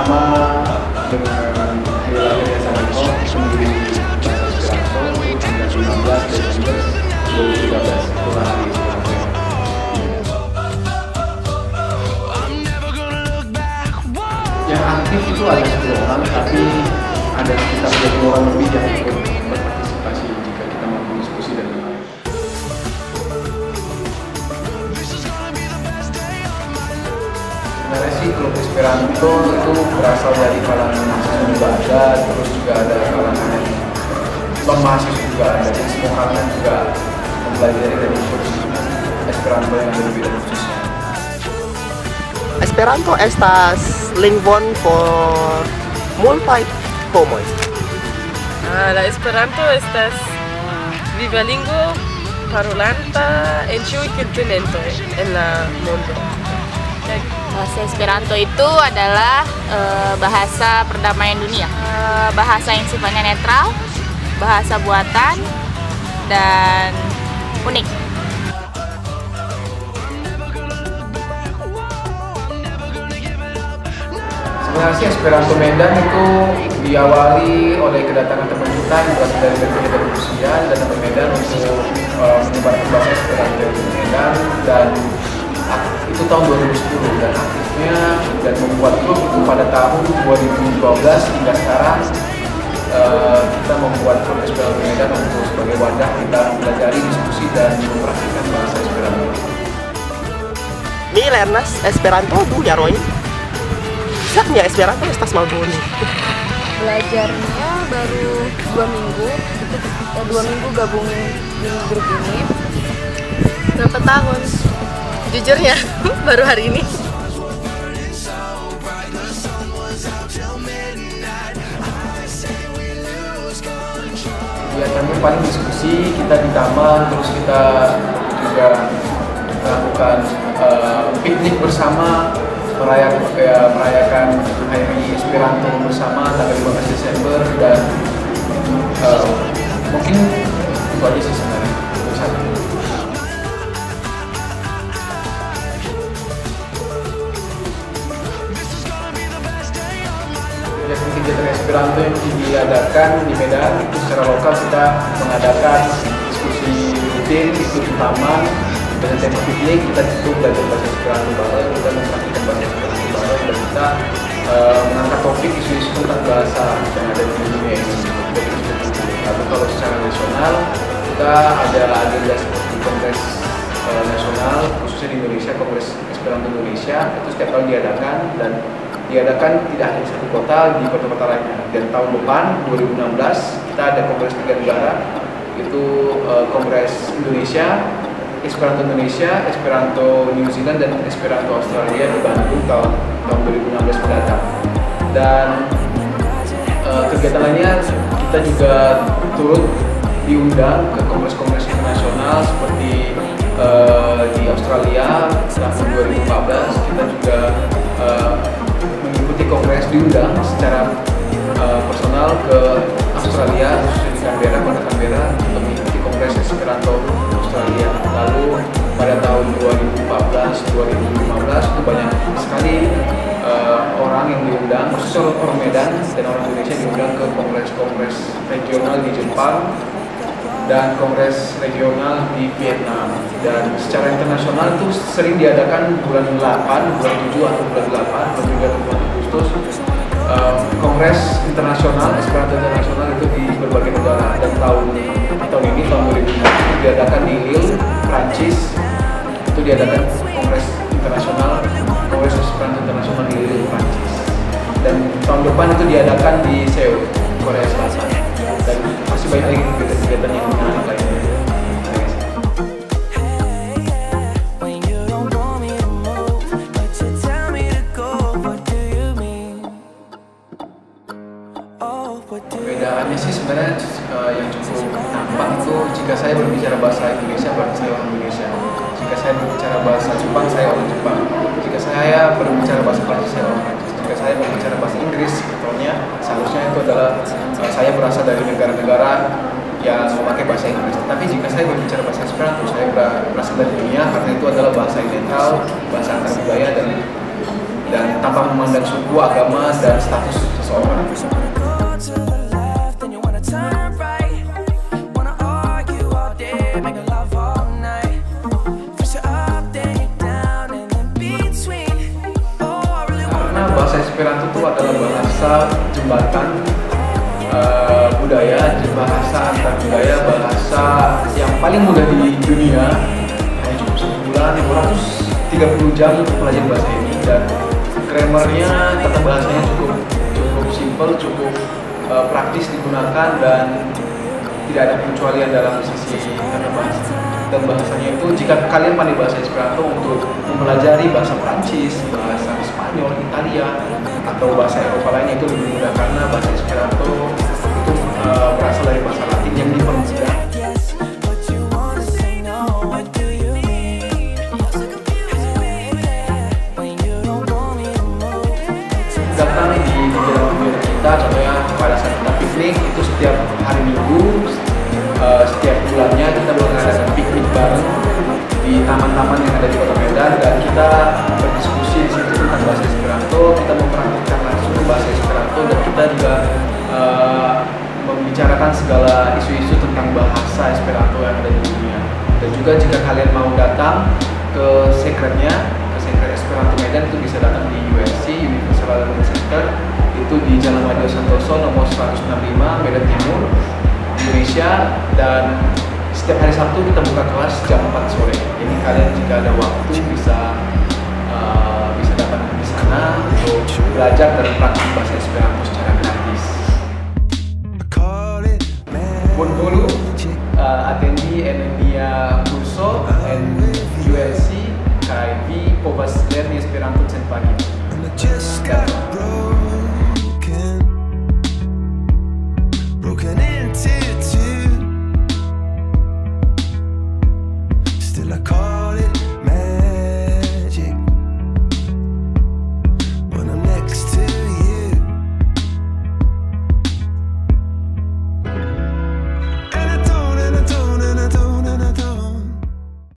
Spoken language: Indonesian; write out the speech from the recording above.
bersama dengan hari lahir Yasamiko di bahasa Esperanto 19 Desember 2013. Itulah hari Esperanto. Yang aktif itu ada 10 orang, tapi ada sekitar 20 orang lebih yang ikut berpartisipasi jika kita mau diskusi dan lain-lain. Sebenarnya sih klub Esperanto itu berasal dari kalangan mahasiswa juga ada, terus juga ada kalangan non mahasiswa juga ada, jadi semua kalangan juga mempelajari dari kurs Esperanto yang berbeda khususnya. Esperanto estas lingvon por multaj homoj. La Esperanto estas viva lingvo parolanta en ĉiuj kontinentoj en la mondo. Bahasa Esperanto itu adalah bahasa perdamaian dunia, bahasa yang sifatnya netral, bahasa buatan, dan unik. Sebenarnya sih Esperanto Medan itu diawali oleh kedatangan teman kita yang berasal dari berbagai usia dan teman Medan untuk menyebarkan bahasa Esperanto di Medan, dan itu tahun 2010, dan aktifnya dan membuat grup itu pada tahun 2012 hingga sekarang. Kita membuat grup Esperanto Medan untuk sebagai wadah kita mempelajari, diskusi, dan mempraktikkan bahasa Esperanto. Mi lernas Esperanto 2 jarojn. Sed mia Esperanto estas malbone. Belajarnya baru 2 minggu, itu 2 minggu gabung di grup ini. Berapa tahun? Jujur ya, baru hari ini. Kegiatannya paling diskusi, kita di taman, terus kita juga melakukan piknik bersama, merayakan hari Esperanto bersama tanggal 15 Desember, dan mungkin itu aja sih sebenarnya. Kegiatan Esperanto yang diadakan di Medan itu secara lokal, kita mengadakan diskusi rutin, itu di taman dengan tema piknik. Kita cukup belajar bahasa Esperanto bareng, kita mempraktikkan bahasa Esperanto bareng, dan kita mengangkat topik isu-isu tentang bahasa yang ada di dunia ini. Lalu kalau secara nasional, kita ada agenda seperti Kongres Nasional khususnya di Indonesia, Kongres Esperanto Indonesia, itu setiap tahun diadakan, dan diadakan tidak hanya di satu kota, di kota-kota lainnya. Dan tahun depan 2016 kita ada Kongres 3 negara, itu Kongres Indonesia, Esperanto Indonesia, Esperanto New Zealand, dan Esperanto Australia di Bandung tahun 2016 mendatang. Dan kegiatan lainnya kita juga turut diundang ke kongres-kongres internasional seperti di Australia tahun 2014. Kita juga mengikuti kongres, diundang secara personal ke Australia, khususnya di Canberra, kota Canberra, untuk mengikuti kongres Esperanto Australia. Lalu pada tahun 2014-2015 itu banyak sekali orang yang diundang, khususnya orang Medan dan orang Indonesia, diundang ke kongres-kongres regional di Jepang dan kongres regional di Vietnam. Dan secara internasional itu sering diadakan bulan 8, bulan 7 atau bulan 8, bulan 3 atau bulan Agustus. Kongres internasional, Esperanto internasional itu di berbagai negara. Dan tahun ini, tahun 2006, diadakan di Lille, Prancis. Itu diadakan kongres internasional, kongres Esperanto internasional di Lille, Prancis. Dan tahun depan itu diadakan di Seoul, Korea Selatan. Dan masih banyak lagi kegiatan-kegiatan yang menarik lainnya. Perbedaannya sih sebenarnya yang cukup nampak itu, jika saya berbicara bahasa Indonesia berarti saya orang Indonesia. Jika saya berbicara bahasa Jepang, saya orang Jepang. Jika saya berbicara bahasa Prancis, saya orang Prancis. Jika saya berbicara bahasa Inggris, sebetulnya seharusnya itu adalah saya berasal dari negara-negara yang memakai bahasa Inggris. Tapi jika saya berbicara bahasa Esperanto, saya berasal dari dunia, karena itu adalah bahasa yang netral, bahasa antar budaya, dan tanpa tanpa memandang suku, agama, dan status seseorang. Karena bahasa Esperanto itu adalah bahasa jembatan budaya, bahasa antar budaya, bahasa yang paling mudah di dunia. Hanya cukup sebulan, 230 jam untuk belajar bahasa ini, dan grammarnya, tata bahasanya cukup simple, cukup praktis digunakan, dan tidak ada pengecualian dalam sisi tata bahasa. Dan bahasanya itu, jika kalian pandai bahasa Esperanto, untuk mempelajari bahasa Prancis, bahasa Spanyol, Italia, atau bahasa Eropa lainnya itu lebih mudah, karena bahasa Esperanto itu berasal dari bahasa Latin yang dipermudah. Datang di kegiatan kita, contohnya pada saat kita piknik itu setiap hari Minggu, setiap bulannya kita mengadakan piknik bareng di taman-taman yang ada di Kota Medan, dan kita berdiskusi di situ tentang bahasa Esperanto. Kita mempraktikkan langsung bahasa Esperanto, dan kita juga membicarakan segala isu-isu tentang bahasa Esperanto yang ada di dunia. Dan juga jika kalian mau datang ke sekretnya, ke sekret Esperanto Medan, itu bisa datang di UNC, Universal Learning Center, itu di Jalan Madio Santoso nomor 165 Medan Timur, Indonesia. Dan setiap hari Sabtu kita buka kelas jam 4 sore. Jadi kalian jika ada waktu bisa datang di sana untuk belajar dan praktik bahasa Esperanto secara gratis. Buongiorno, attendi en mia